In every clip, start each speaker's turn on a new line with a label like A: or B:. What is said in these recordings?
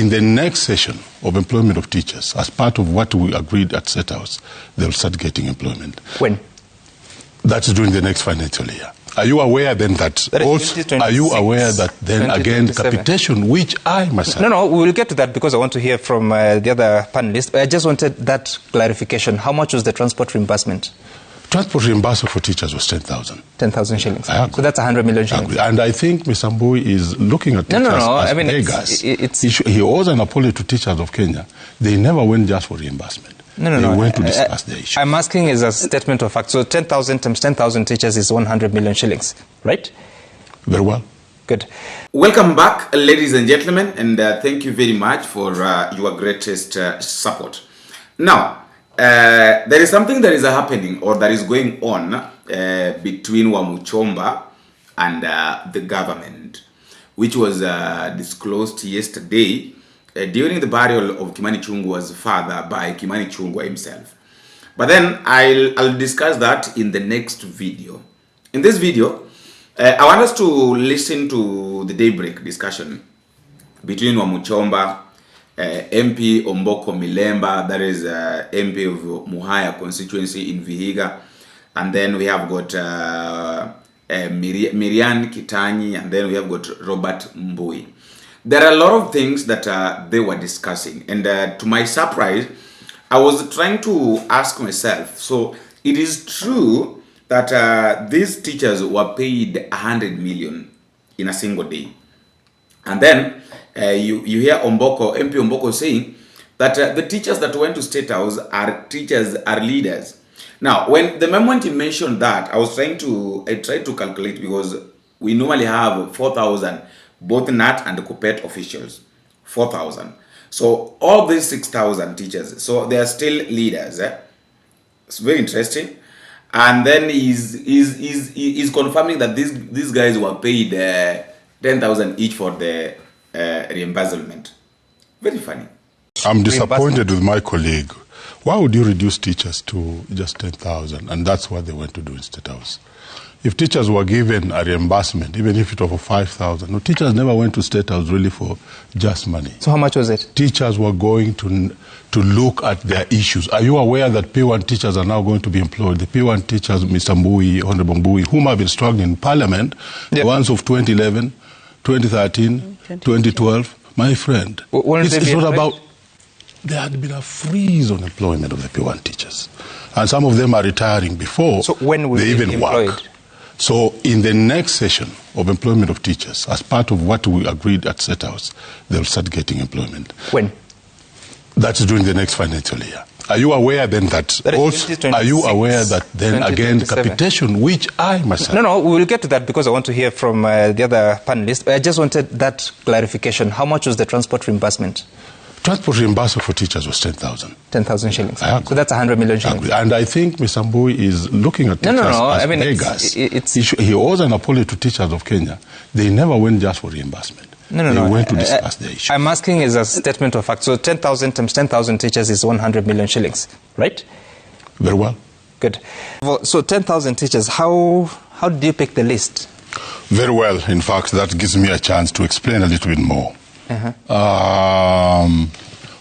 A: in the next session of employment of teachers, as part of what we agreed at State House, they'll start getting employment.
B: When?
A: That's during the next financial year. Are you aware then that also, are you aware that then again capitation, which I myself...
B: No, we will get to that because I want to hear from the other panelists. I just wanted that clarification. How much was the transport reimbursement?
A: Transport reimbursement for teachers was 10,000.
B: 10,000 shillings. So that's 100 million shillings.
A: And I think Mr. Mbui is looking at teachers as beggars. He owes an apology to teachers of Kenya. They never went just for reimbursement. They went to discuss the issue.
B: I'm asking as a statement of fact. So 10,000 times 10,000 teachers is 100 million shillings, right?
A: Very well.
B: Good.
C: Welcome back, ladies and gentlemen, and thank you very much for your greatest support. Now, there is something that is happening or that is going on between Wamuchomba and the government, which was disclosed yesterday during the burial of Kimani Ichung'wah's father by Kimani Ichung'wah himself. But then I'll discuss that in the next video. In this video, I want us to listen to the daybreak discussion between Wamuchomba, MP Omboko Milemba, that is MP of Muhaya constituency in Vihiga, and then we have got Miriam Kitanyi, and then we have got Robert Mbui. There are a lot of things that they were discussing, and to my surprise, I was trying to ask myself, so it is true that these teachers were paid 100 million in a single day. And then you hear MP Omboko saying that the teachers that went to State House are leaders. Now, when the moment he mentioned that, I tried to calculate, because we normally have 4,000 both NAT and Kuppet officials, 4,000. So all these 6,000 teachers, so they are still leaders. It's very interesting. And then he's confirming that these guys were paid 10,000 each for the reimbursement. Very funny.
A: I'm disappointed with my colleague. Why would you reduce teachers to just 10,000? And that's what they went to do in State House. If teachers were given a reimbursement, even if it was for 5,000, no, teachers never went to State House really for just money.
B: So how much was it?
A: Teachers were going to look at their issues. Are you aware that P1 teachers are now going to be employed? The P1 teachers, Mr. Mbui, Honorable Mbui, whom have been struggling in Parliament, the ones of 2011, 2013, 2012, my friend, it's not about... There had been a freeze on employment of the P1 teachers. And some of them are retiring before they even work. So in the next session of employment of teachers, as part of what we agreed at State House, they'll start getting employment.
B: When?
A: That's during the next financial year. Are you aware then that also, are you aware that then again capitation, which I myself...
B: No, we will get to that because I want to hear from the other panelists. I just wanted that clarification. How much was the transport reimbursement?
A: Transport reimbursement for teachers was 10,000. 10,000
B: shillings. So that's 100 million shillings.
A: And I think Mr. Mbui is looking at teachers as beggars. He owes an apology to teachers of Kenya. They never went just for reimbursement. They went to discuss the issue.
B: I'm asking as a statement of fact. So 10,000 times 10,000 teachers is 100 million shillings, right?
A: Very well.
B: Good. So 10,000 teachers, how did you pick the list?
A: Very well. In fact, that gives me a chance to explain a little bit more.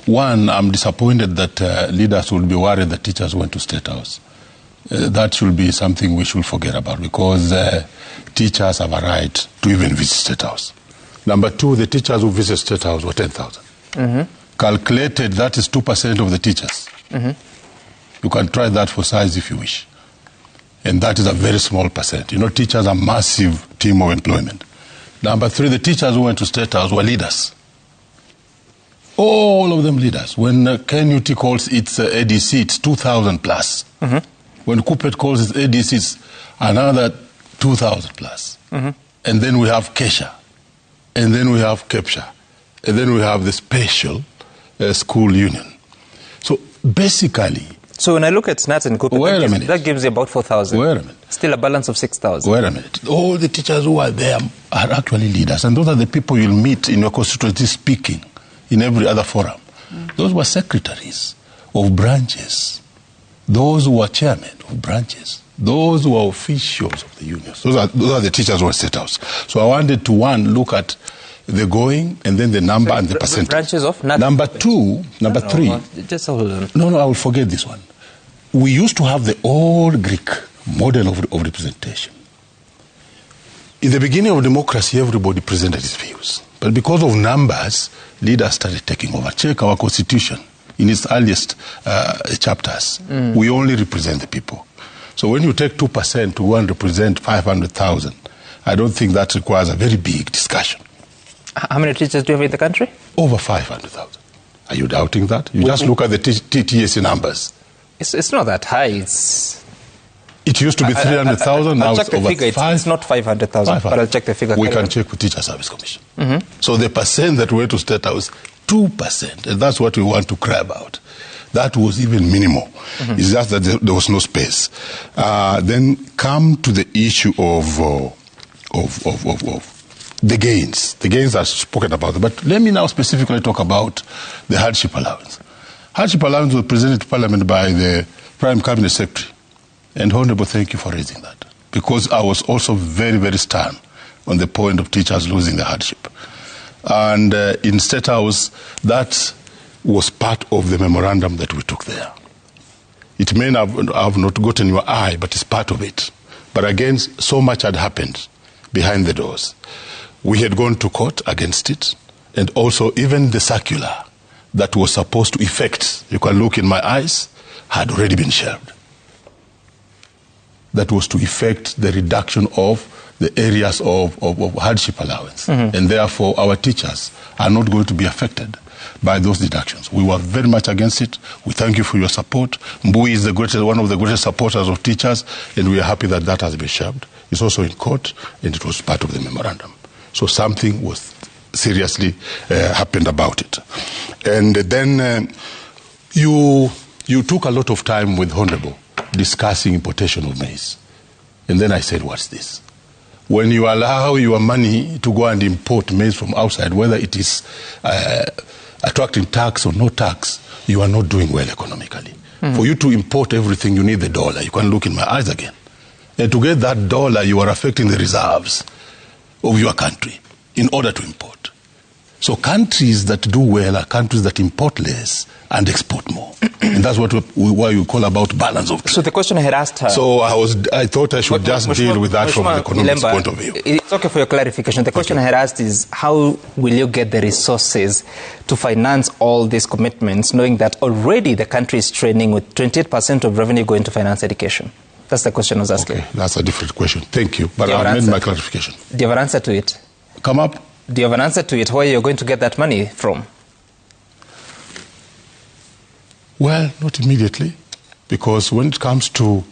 A: One, I'm disappointed that leaders will be worried that teachers went to State House. That should be something we should forget about, because teachers have a right to even visit State House. Number two, the teachers who visit State House were 10,000. Calculated, that is 2% of the teachers. You can try that for size if you wish. And that is a very small percent. You know, teachers are a massive team of employment. Number three, the teachers who went to State House were leaders. All of them leaders. When KNUT calls its ADC, it's 2,000 plus. When Kuppet calls its ADC, it's another 2,000 plus. And then we have Kesha. And then we have Kepsha. And then we have the special school union. So basically...
B: So when I look at SNAT and Kuppet, that gives you about 4,000.
A: Wait a minute.
B: Still a balance of 6,000.
A: Wait a minute. All the teachers who are there are actually leaders. And those are the people you'll meet in your constituency speaking in every other forum. Those were secretaries of branches. Those who were chairmen of branches. Those who are officials of the unions. Those are the teachers who were State House. So I wanted to, one, look at the going, and then the number and the percentage.
B: Branches of
A: Number three.
B: Just hold on.
A: No, I will forget this one. We used to have the old Greek model of representation. In the beginning of democracy, everybody presented his views. But because of numbers, leaders started taking over. Check our constitution in its earliest chapters. We only represent the people. So when you take 2% to go and represent 500,000, I don't think that requires a very big discussion.
B: How many teachers do you have in the country?
A: Over 500,000. Are you doubting that? You just look at the TSC numbers.
B: It's not that high.
A: It used to be 300,000, now it's over 500,000.
B: It's not 500,000, but I'll check the figure.
A: We can check with Teacher Service Commission. So the percent that went to State House, 2%, and that's what we want to cry about. That was even minimal. It's just that there was no space. Then come to the issue of the gains. The gains are spoken about. But let me now specifically talk about the hardship allowance. Hardship allowance was presented to Parliament by the Prime Cabinet Secretary. And Honorable, thank you for raising that. Because I was also very, very stern on the point of teachers losing the hardship. And in State House, that was part of the memorandum that we took there. It may have not gotten your eye, but it's part of it. But again, so much had happened behind the doors. We had gone to court against it, and also even the circular that was supposed to effect, you can look in my eyes, had already been shelved. That was to effect the reduction of the areas of hardship allowance. And therefore, our teachers are not going to be affected by those deductions. We were very much against it. We thank you for your support. Mbui is one of the greatest supporters of teachers, and we are happy that that has been shelved. It's also in court, and it was part of the memorandum. So something was seriously happened about it. And then you took a lot of time with Honorable discussing importation of maize. And then I said, what's this? When you allow your money to go and import maize from outside, whether it is attracting tax or no tax, you are not doing well economically. For you to import everything, you need the dollar. You can look in my eyes again. And to get that dollar, you are affecting the reserves of your country in order to import. So countries that do well are countries that import less and export more. And that's why we call about balance of trade.
B: So the question I had asked her...
A: So I thought I should just deal with that from an economics point of view.
B: It's okay for your clarification. The question I had asked is, how will you get the resources to finance all these commitments, knowing that already the country is training with 28% of revenue going to finance education? That's the question I was asking.
A: Okay, that's a different question. Thank you. But I made my clarification.
B: Do you have an answer to it?
A: Come up.
B: Do you have an answer to it, where you're going to get that money from?
A: Well, not immediately, because when it comes to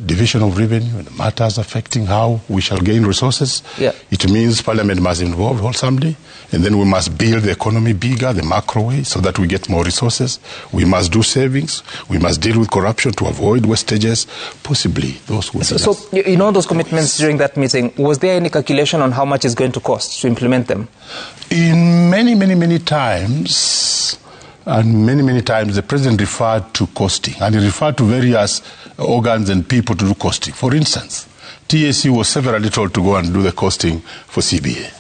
A: division of revenue and matters affecting how we shall gain resources, it means Parliament must involve wholesomely, and then we must build the economy bigger, the macro way, so that we get more resources. We must do savings. We must deal with corruption to avoid wastages. Possibly those would be.
B: So you know those commitments during that meeting, was there any calculation on how much it's going to cost to implement them?
A: In many times, and many times the president referred to costing, and he referred to various organs and people to do costing. For instance, TSC was severally told to go and do the costing for CBA.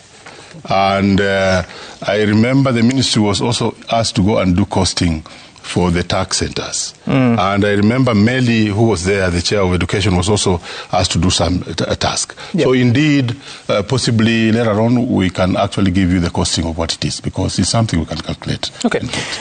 A: And I remember the ministry was also asked to go and do costing for the tax centers. And I remember Meli, who was there, the chair of education, was also asked to do some task. So indeed, possibly later on, we can actually give you the costing of what it is, because it's something we can calculate.
B: Okay.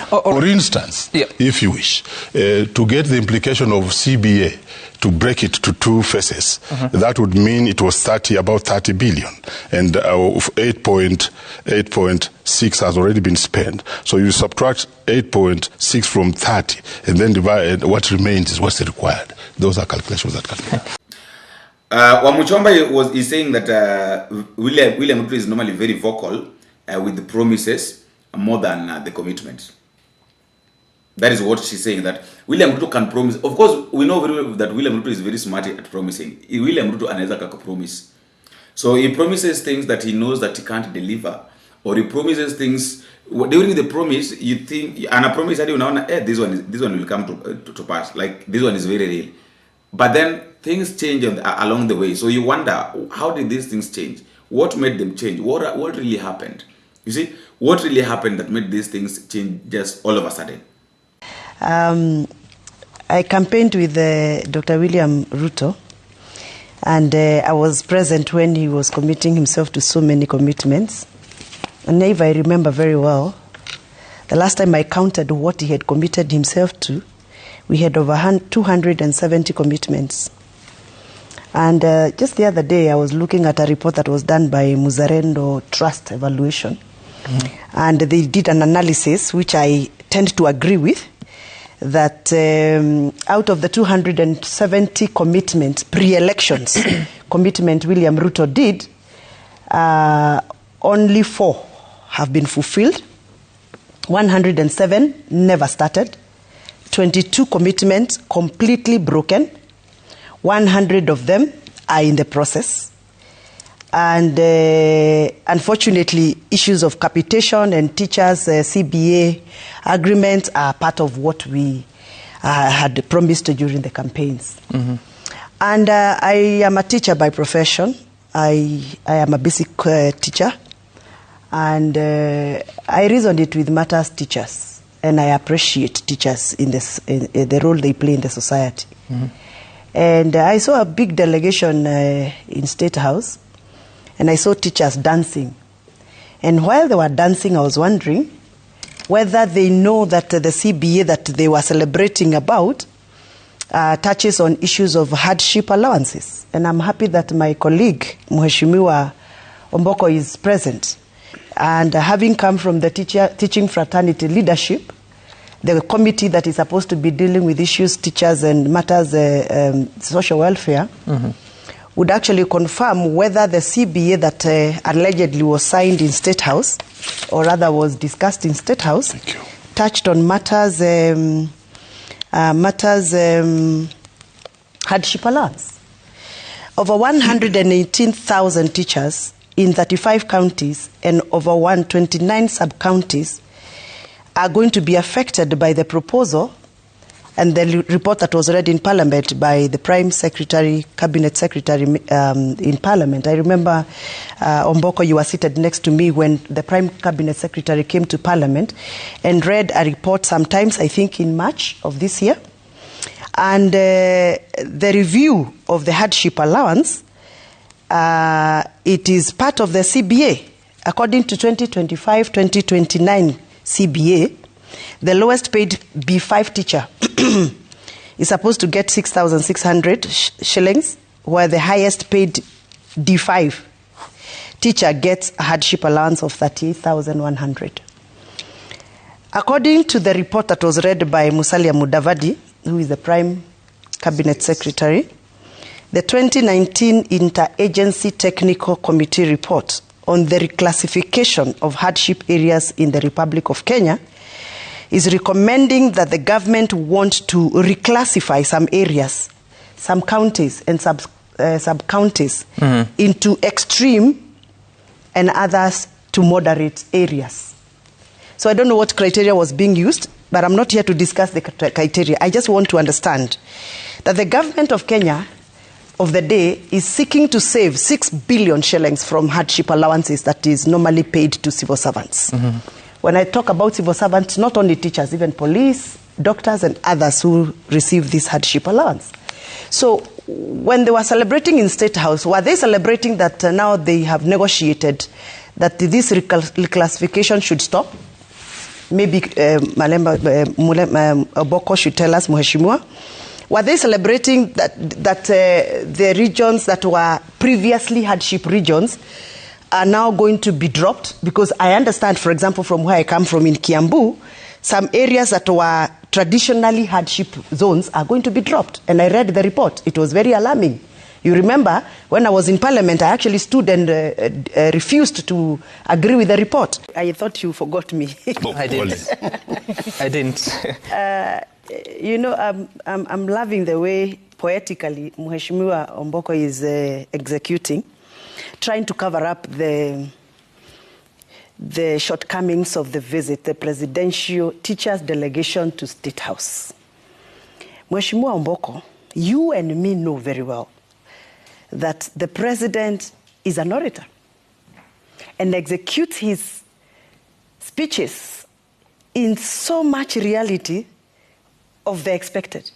A: For instance, if you wish, to get the implication of CBA, to break it to two phases, that would mean it was about 30 billion, and 8.6 has already been spent. So you subtract 8.6 from 30, and then divide what remains is what's required. Those are calculations that can be done.
C: Wamuchomba is saying that William Ruto is normally very vocal with the promises more than the commitment. That is what she's saying, that William Ruto can promise. Of course, we know very well that William Ruto is very smart at promising. William Ruto anaweza promise. So he promises things that he knows that he can't deliver, or he promises things during the promise. You think, and a promise that you know, this one will come to pass. Like this one is very real, but then things change along the way. So you wonder, how did these things change? What made them change? What really happened? You see, what really happened that made these things change just all of a sudden?
D: I campaigned with Dr. William Ruto, and I was present when he was committing himself to so many commitments. And if I remember very well, the last time I counted what he had committed himself to, we had over 270 commitments. And just the other day, I was looking at a report that was done by Muzarendo Trust Evaluation. And they did an analysis, which I tend to agree with, that out of the 270 commitments, pre-elections, commitment William Ruto did, only 4 have been fulfilled. 107 never started. 22 commitments completely broken. 100 of them are in the process. And unfortunately, issues of capitation and teachers' CBA agreements are part of what we had promised during the campaigns. And I am a teacher by profession. I am a basic teacher. And I reasoned it with matters teachers. And I appreciate teachers in the role they play in the society. And I saw a big delegation in State House. And I saw teachers dancing. And while they were dancing, I was wondering whether they know that the CBA that they were celebrating about touches on issues of hardship allowances. And I'm happy that my colleague, Mheshimiwa Omboko, is present. And having come from the teaching fraternity leadership, the committee that is supposed to be dealing with issues, teachers and matters social welfare, would actually confirm whether the CBA that allegedly was signed in State House, or rather was discussed in State House, touched on matters hardship allowance. Over 118,000 teachers in 35 counties and over 129 sub-counties are going to be affected by the proposal and the report that was read in Parliament by the Prime Secretary, Cabinet Secretary in Parliament. I remember, Omboko, you were seated next to me when the Prime Cabinet Secretary came to Parliament and read a report sometimes, I think in March of this year. And the review of the hardship allowance, it is part of the CBA. According to 2025-2029 CBA, the lowest paid B5 teacher is supposed to get 6,600 shillings, while the highest paid D5 teacher gets a hardship allowance of 38,100. According to the report that was read by Musalia Mudavadi, who is the Prime Cabinet Secretary, the 2019 Interagency Technical Committee report on the reclassification of hardship areas in the Republic of Kenya is recommending that the government want to reclassify some areas, some counties and sub-counties into extreme and others to moderate areas. So I don't know what criteria was being used, but I'm not here to discuss the criteria. I just want to understand that the government of Kenya of the day is seeking to save 6 billion shillings from hardship allowances that is normally paid to civil servants. When I talk about civil servants, not only teachers, even police, doctors and others who receive this hardship allowance. So when they were celebrating in State House, were they celebrating that now they have negotiated that this reclassification should stop? Maybe Oboko should tell us, Mheshimiwa. Were they celebrating that the regions that were previously hardship regions are now going to be dropped? Because I understand, for example, from where I come from in Kiambu, some areas that were traditionally hardship zones are going to be dropped. And I read the report. It was very alarming. You remember, when I was in Parliament, I actually stood and refused to agree with the report. I thought you forgot me.
B: I didn't. I didn't.
D: You know, I'm loving the way poetically Mheshimiwa Omboko is executing, trying to cover up the shortcomings of the visit, the presidential teachers' delegation to State House. Mheshimiwa Omboko, you and me know very well that the president is an orator and executes his speeches in so much reality of the expected.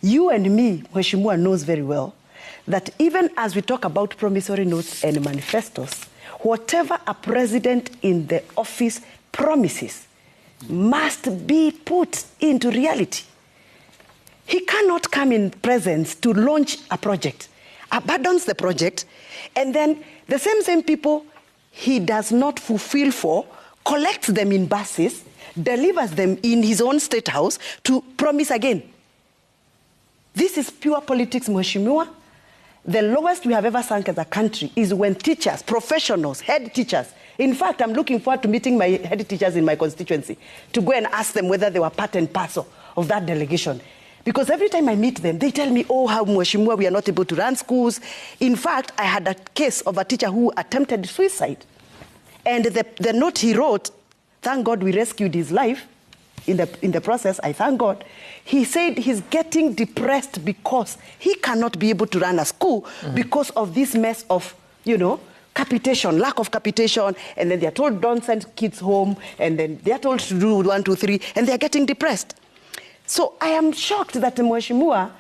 D: You and me, Mheshimiwa knows very well that even as we talk about promissory notes and manifestos, whatever a president in the office promises must be put into reality. He cannot come in presence to launch a project, abandons the project, and then the same people he does not fulfill for, collects them in buses, delivers them in his own state house to promise again. This is pure politics, Mheshimiwa. The lowest we have ever sunk as a country is when teachers, professionals, head teachers, in fact, I'm looking forward to meeting my head teachers in my constituency to go and ask them whether they were part and parcel of that delegation. Because every time I meet them, they tell me, oh, how Mheshimiwa, we are not able to run schools. In fact, I had a case of a teacher who attempted suicide. And the note he wrote, thank God we rescued his life in the process, I thank God. He said he's getting depressed because he cannot be able to run a school because of this mess of, capitation, lack of capitation, and then they're told don't send kids home, and then they're told to do 1, 2, 3, and they're getting depressed. So I am shocked that Mheshimiwa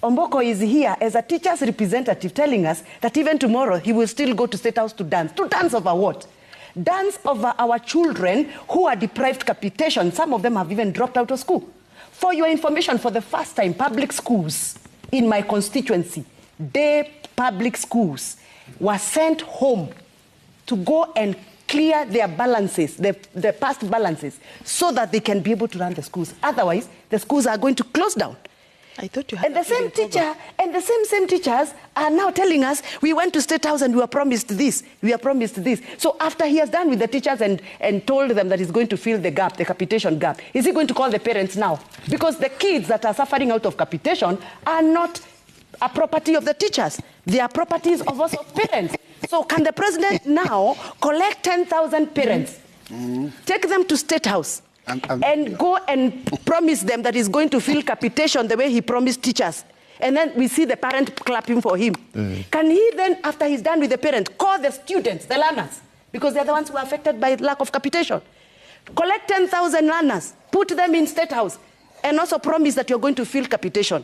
D: Omboko is here as a teacher's representative telling us that even tomorrow he will still go to State House to dance. To dance over what? Dance over our children who are deprived capitation. Some of them have even dropped out of school. For your information, for the first time, public schools in my constituency, day public schools, were sent home to go and clear their balances, the past balances, so that they can be able to run the schools. Otherwise, the schools are going to close down.
E: I thought you had.
D: And the same teacher and the same teachers are now telling us we went to State House and we were promised this, we are promised this. So after he has done with the teachers and told them that he's going to fill the gap, the capitation gap, is he going to call the parents now? Because the kids that are suffering out of capitation are not a property of the teachers. They are properties of us of parents. So can the president now collect 10,000 parents, take them to State House, and go and promise them that he's going to fill capitation the way he promised teachers? And then we see the parent clapping for him. Can he then, after he's done with the parent, call the students, the learners, because they're the ones who are affected by lack of capitation? Collect 10,000 learners, put them in State House, and also promise that you're going to fill capitation.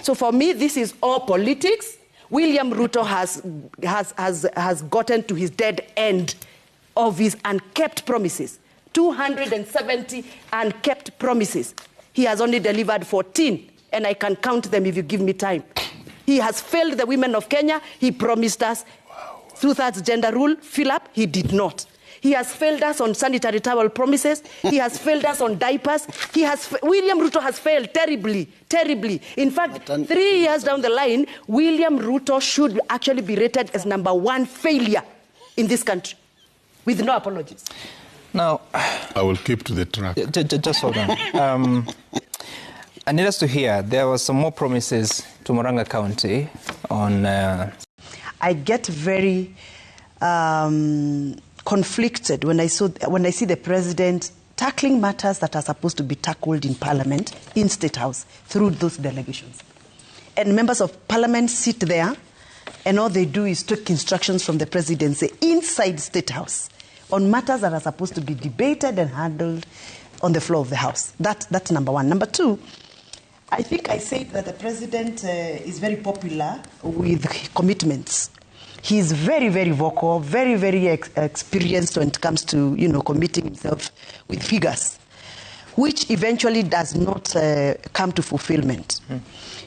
D: So for me, this is all politics. William Ruto has gotten to his dead end of his unkept promises. 270 unkept promises. He has only delivered 14, and I can count them if you give me time. He has failed the women of Kenya. He promised us 2/3 gender rule, fill up. He did not. He has failed us on sanitary towel promises. He has failed us on diapers. William Ruto has failed terribly, terribly. In fact, 3 years down the line, William Ruto should actually be rated as #1 failure in this country, with no apologies.
B: Now,
A: I will keep to the track.
B: Just hold on. I need us to hear, there were some more promises to Murang'a County on...
D: I get very conflicted when I see the president tackling matters that are supposed to be tackled in Parliament, in State House, through those delegations. And members of Parliament sit there, and all they do is take instructions from the presidency inside State House on matters that are supposed to be debated and handled on the floor of the House. That's number one. Number two, I think I said that the president is very popular with commitments. He's very, very vocal, very, very experienced when it comes to, committing himself with figures, which eventually does not come to fulfillment.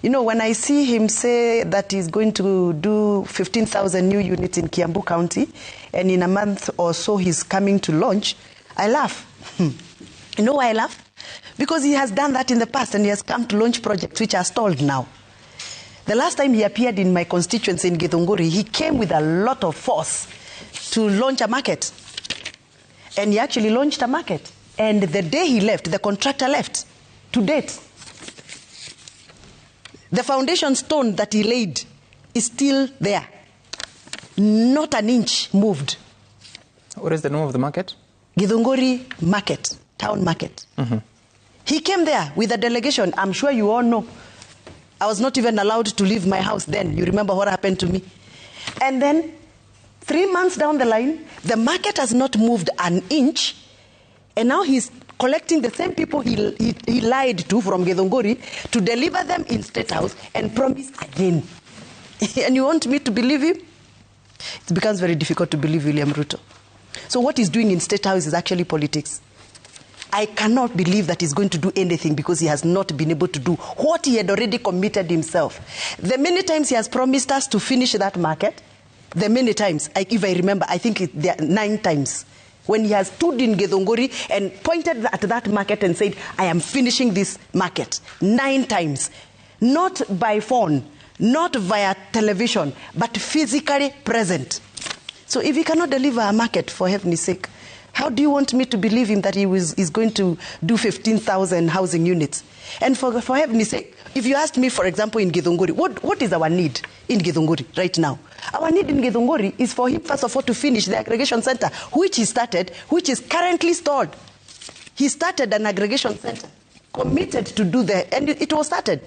D: When I see him say that he's going to do 15,000 new units in Kiambu County, and in a month or so he's coming to launch, I laugh. You know why I laugh? Because he has done that in the past, and he has come to launch projects which are stalled now. The last time he appeared in my constituency in Githunguri, he came with a lot of force to launch a market. And he actually launched a market. And the day he left, the contractor left. To date, the foundation stone that he laid is still there. Not an inch moved.
B: What is the name of the market?
D: Githunguri Market, town market. He came there with a delegation. I'm sure you all know. I was not even allowed to leave my house then. You remember what happened to me? And then 3 months down the line, the market has not moved an inch, And now he's collecting the same people he lied to from Githunguri to deliver them in State House and promise again. And you want me to believe him? It becomes very difficult to believe William Ruto. So what he's doing in State House is actually politics. I cannot believe that he's going to do anything because he has not been able to do what he had already committed himself. The many times he has promised us to finish that market, the many times, if I remember, I think there are 9 times, when he has stood in Githunguri and pointed at that market and said, I am finishing this market. 9 times. Not by phone, not via television, but physically present. So if he cannot deliver a market, for heaven's sake, how do you want me to believe him that is going to do 15,000 housing units? And for heaven's sake, if you asked me, for example, in Githunguri, what is our need in Githunguri right now? Our need in Githunguri is for him, first of all, to finish the aggregation center, which he started, which is currently stalled. He started an aggregation center, committed to do and it was started.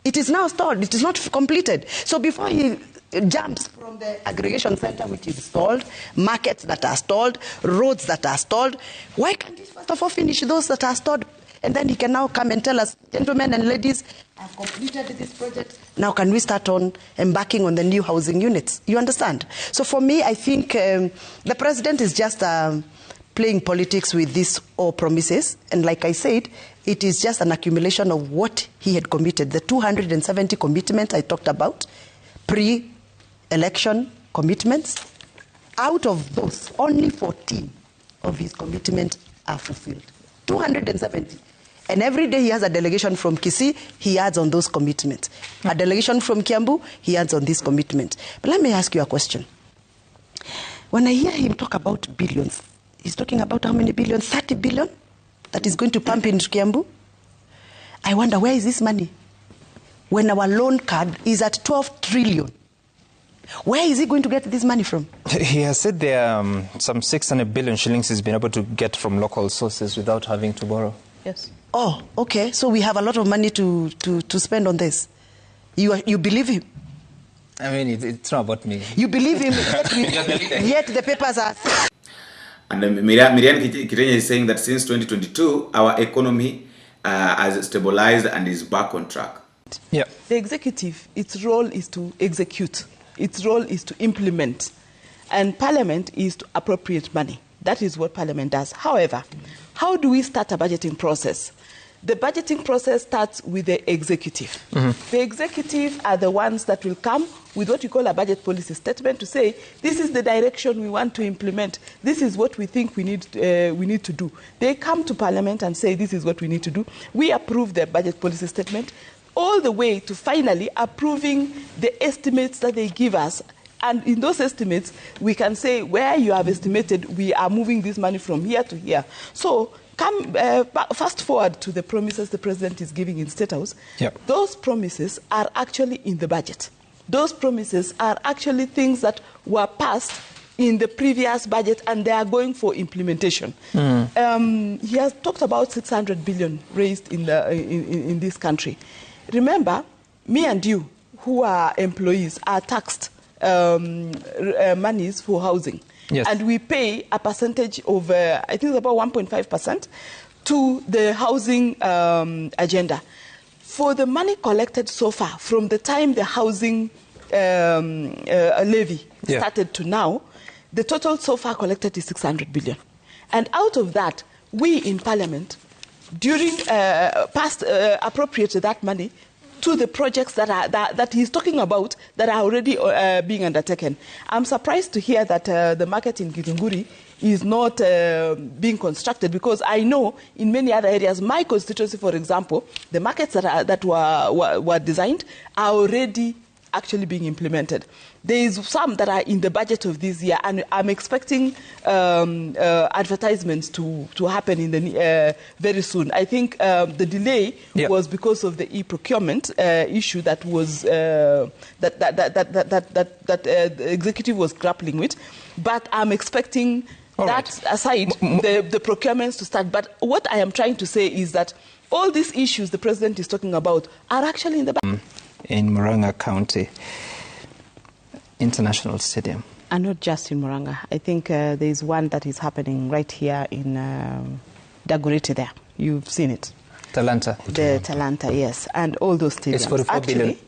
D: It is now stalled. It is not completed. So before he jumps from the aggregation center, which is stalled, markets that are stalled, roads that are stalled, why can't he first of all finish those that are stalled? And then he can now come and tell us, gentlemen and ladies, I've completed this project. Now can we start on embarking on the new housing units? You understand? So for me, I think the president is just playing politics with these all promises. And like I said, it is just an accumulation of what he had committed. The 270 commitments I talked about, pre-election commitments. Out of those, only 14 of his commitments are fulfilled. 270. And every day he has a delegation from Kisii, he adds on those commitments. A delegation from Kiambu, he adds on this commitment. But let me ask you a question. When I hear him talk about billions, he's talking about how many billions? 30 billion that is going to pump into Kiambu? I wonder, where is this money? When our loan card is at 12 trillion. Where is he going to get this money from?
B: He has said there are some 600 billion shillings he's been able to get from local sources without having to borrow. Yes.
D: Oh, okay. So we have a lot of money to spend on this. You believe him?
B: I mean, it's not about me.
D: You believe him, yet the papers are...
C: And Miriam Kitenya is saying that since 2022, our economy has stabilized and is back on track.
E: Yeah. The executive, its role is to execute. Its role is to implement. And Parliament is to appropriate money. That is what Parliament does. However, how do we start a budgeting process? The budgeting process starts with the executive. Mm-hmm. The executive are the ones that will come with what you call a budget policy statement to say, this is the direction we want to implement. This is what we think we need to do. They come to Parliament and say, this is what we need to do. We approve the budget policy statement, all the way to finally approving the estimates that they give us. And in those estimates, we can say where you have estimated we are moving this money from here to here. So fast forward to the promises the president is giving in State House. Yep. Those promises are actually in the budget. Those promises are actually things that were passed in the previous budget, and they are going for implementation. He has talked about 600 billion raised in this country. Remember, me and you, who are employees, are taxed monies for housing. Yes. And we pay a percentage of, I think it's about 1.5% to the housing agenda. For the money collected so far, from the time the housing levy started to now, the total so far collected is 600 billion. And out of that, we in Parliament, during appropriated that money to the projects that he's talking about that are already being undertaken. I'm surprised to hear that the market in Githunguri is not being constructed, because I know in many other areas, my constituency, for example, the markets that were designed are already actually being implemented. There is some that are in the budget of this year, and I'm expecting advertisements to happen in the very soon. I think the delay was because of the e-procurement issue that was the executive was grappling with. But I'm expecting aside the procurements to start. But what I am trying to say is that all these issues the president is talking about are actually in the budget.
B: In Murang'a County International Stadium.
E: And not just in Murang'a. I think there is one that is happening right here in Dagoretti there. You've seen it.
B: Talanta.
E: The Talanta, yes, and all those stadiums.
B: It's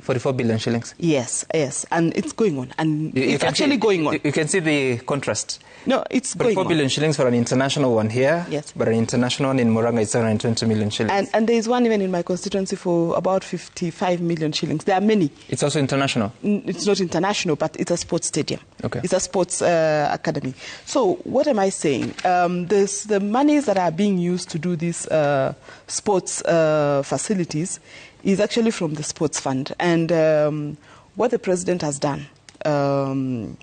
B: 44 billion shillings.
E: Yes, and it's going on, and it's actually going on.
B: You can see the contrast.
E: No, it's going on.
B: 44 billion shillings for an international one here,
E: yes,
B: but an international one in Murang'a is 720 million shillings.
E: And there is one even in my constituency for about 55 million shillings. There are many.
B: It's also international?
E: It's not international, but it's a sports stadium.
B: Okay.
E: It's a sports academy. So what am I saying? There's the monies that are being used to do these sports facilities is actually from the sports fund. And what the president has done on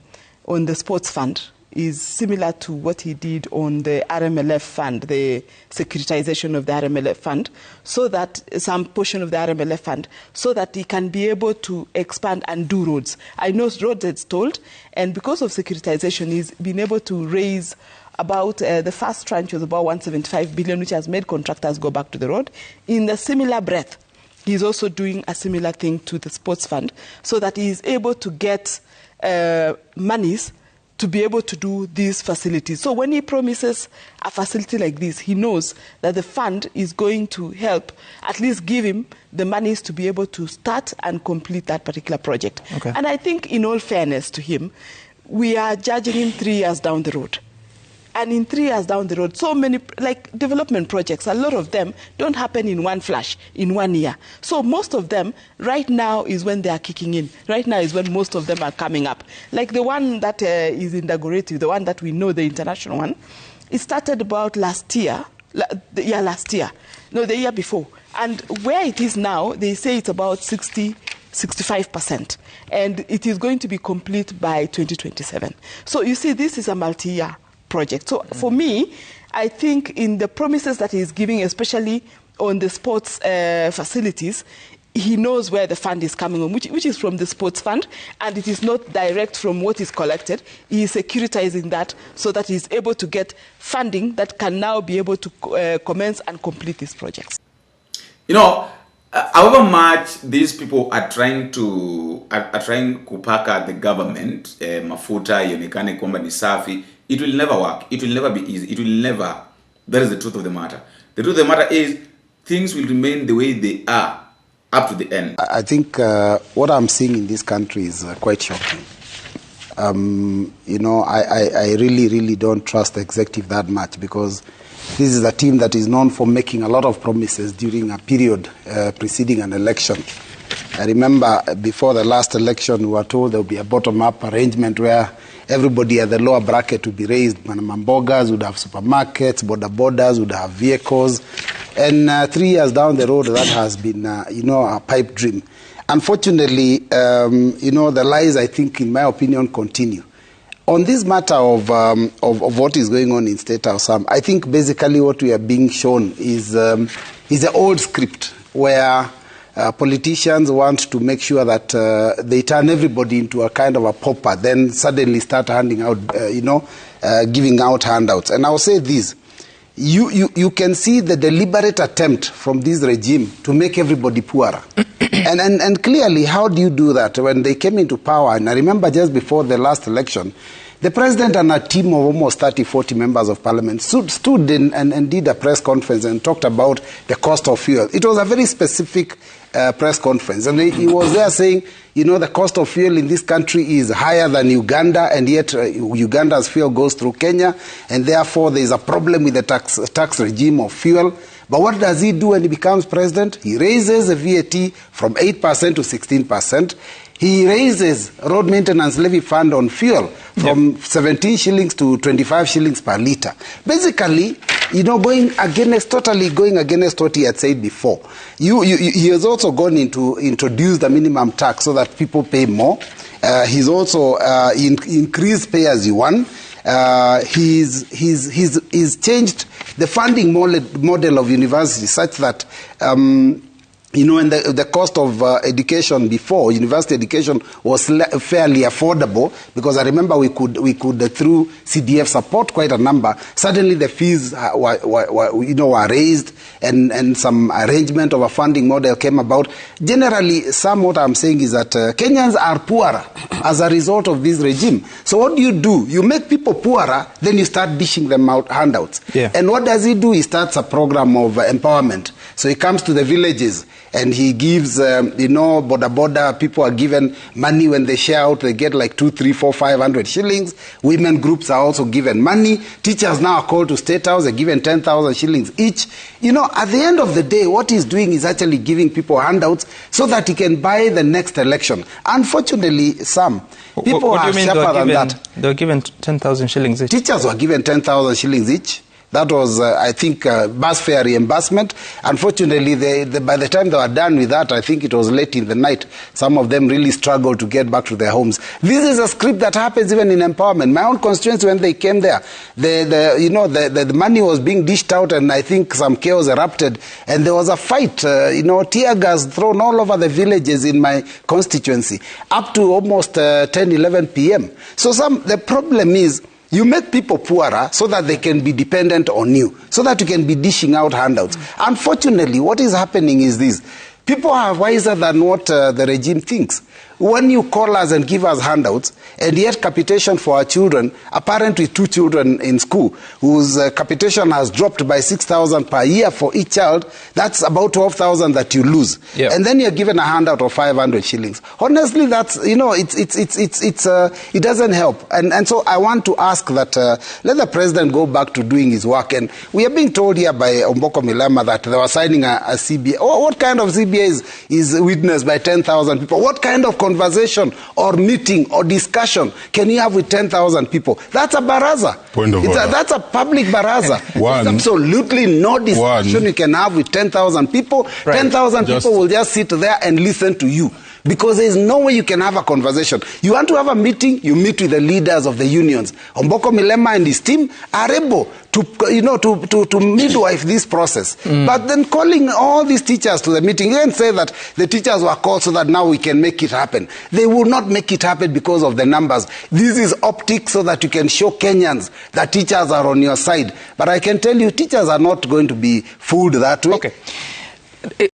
E: the sports fund is similar to what he did on the RMLF fund, the securitization of the RMLF fund, so that some portion of the RMLF fund, so that he can be able to expand and do roads. I know roads it's told, and because of securitization, he's been able to raise about, the first tranche was about 175 billion, which has made contractors go back to the road. In the similar breath, he's also doing a similar thing to the sports fund, so that he is able to get monies to be able to do these facilities. So when he promises a facility like this, he knows that the fund is going to help, at least give him the monies to be able to start and complete that particular project.
B: Okay.
E: And I think, in all fairness to him, we are judging him 3 years down the road. And in 3 years down the road, so many, like development projects, a lot of them don't happen in one flash, in 1 year. So most of them, right now is when they are kicking in. Right now is when most of them are coming up. Like the one that is in Dagoretti, the one that we know, the international one, it started about last year. The year before. And where it is now, they say it's about 65%. And it is going to be complete by 2027. So you see, this is a multi-year project. So for me, I think in the promises that he's giving, especially on the sports facilities, he knows where the fund is coming on, which is from the sports fund, and it is not direct from what is collected. He is securitizing that so that he's able to get funding that can now be able to commence and complete these projects.
C: You know, however much these people are trying to kupaka the government, mafuta ionekane kwamba ni safi, it will never work. It will never be easy. It will never. That is the truth of the matter. The truth of the matter is things will remain the way they are up to the end.
F: I think what I'm seeing in this country is quite shocking. You know, I really don't trust the executive that much, because this is a team that is known for making a lot of promises during a period preceding an election. I remember before the last election, we were told there would be a bottom-up arrangement where everybody at the lower bracket would be raised. Manamambogas would have supermarkets, border would have vehicles. And 3 years down the road, that has been, you know, a pipe dream. Unfortunately, you know, the lies, I think, in my opinion, continue. On this matter of what is going on in State House, I think basically what we are being shown is an old script where politicians want to make sure that they turn everybody into a kind of a pauper, then suddenly start handing out, you know, giving out handouts. And I'll say this. You can see the deliberate attempt from this regime to make everybody poorer. and clearly, how do you do that? When they came into power, and I remember just before the last election, the president and a team of almost 30-40 members of parliament stood in and did a press conference and talked about the cost of fuel. It was a very specific press conference. And he was there saying, you know, the cost of fuel in this country is higher than Uganda, and yet Uganda's fuel goes through Kenya, and therefore there is a problem with the tax regime of fuel. But what does he do when he becomes president? He raises the VAT from 8% to 16%. He raises road maintenance levy fund on fuel from 17 shillings to 25 shillings per litre. Basically, you know, totally going against what he had said before. He has also gone into introduce the minimum tax so that people pay more. He's also increased pay as you want. He's changed the funding model of universities such that you know, and the cost of education before, university education, was fairly affordable, because I remember we could through CDF support quite a number. Suddenly the fees were raised, and some arrangement of a funding model came about. Generally, what I'm saying is that Kenyans are poorer as a result of this regime. So what do? You make people poorer, then you start dishing them out handouts.
B: Yeah.
F: And what does he do? He starts a program of empowerment. So he comes to the villages, and he gives, border people are given money when they share out. They get like 200, 300, 400, 500 shillings. Women groups are also given money. Teachers now are called to State House. They're given 10,000 shillings each. You know, at the end of the day, what he's doing is actually giving people handouts so that he can buy the next election. Unfortunately, people are sharper than that.
B: They were given 10,000 shillings each.
F: Teachers were given 10,000 shillings each. That was, I think, bus fare reimbursement. Unfortunately, by the time they were done with that, I think it was late in the night. Some of them really struggled to get back to their homes. This is a script that happens even in empowerment. My own constituency, when they came there, the money was being dished out, and I think some chaos erupted, and there was a fight. Tear gas thrown all over the villages in my constituency, up to almost 10, 11 p.m. So the problem is, you make people poorer so that they can be dependent on you, so that you can be dishing out handouts. Unfortunately, what is happening is this. People are wiser than what the regime thinks. When you call us and give us handouts, and yet capitation for our children, apparently 2 children in school, whose capitation has dropped by 6,000 per year for each child, that's about 12,000 that you lose. Yep. And then you're given a handout of 500 shillings. Honestly, that's, it doesn't help. And so I want to ask that let the president go back to doing his work. And we are being told here by Omboko Milema that they were signing a CBA. What kind of CBA is witnessed by 10,000 people? What kind of conversation or meeting or discussion can you have with 10,000 people? That's a baraza. That's a public baraza. There's absolutely no discussion you can have with 10,000 people. Right. 10,000 people will just sit there and listen to you. Because there is no way you can have a conversation. You want to have a meeting, you meet with the leaders of the unions. Omboko Milema and his team are able to midwife this process. But then calling all these teachers to the meeting, you can say that the teachers were called so that now we can make it happen. They will not make it happen because of the numbers. This is optics so that you can show Kenyans that teachers are on your side. But I can tell you, teachers are not going to be fooled that way.
B: Okay.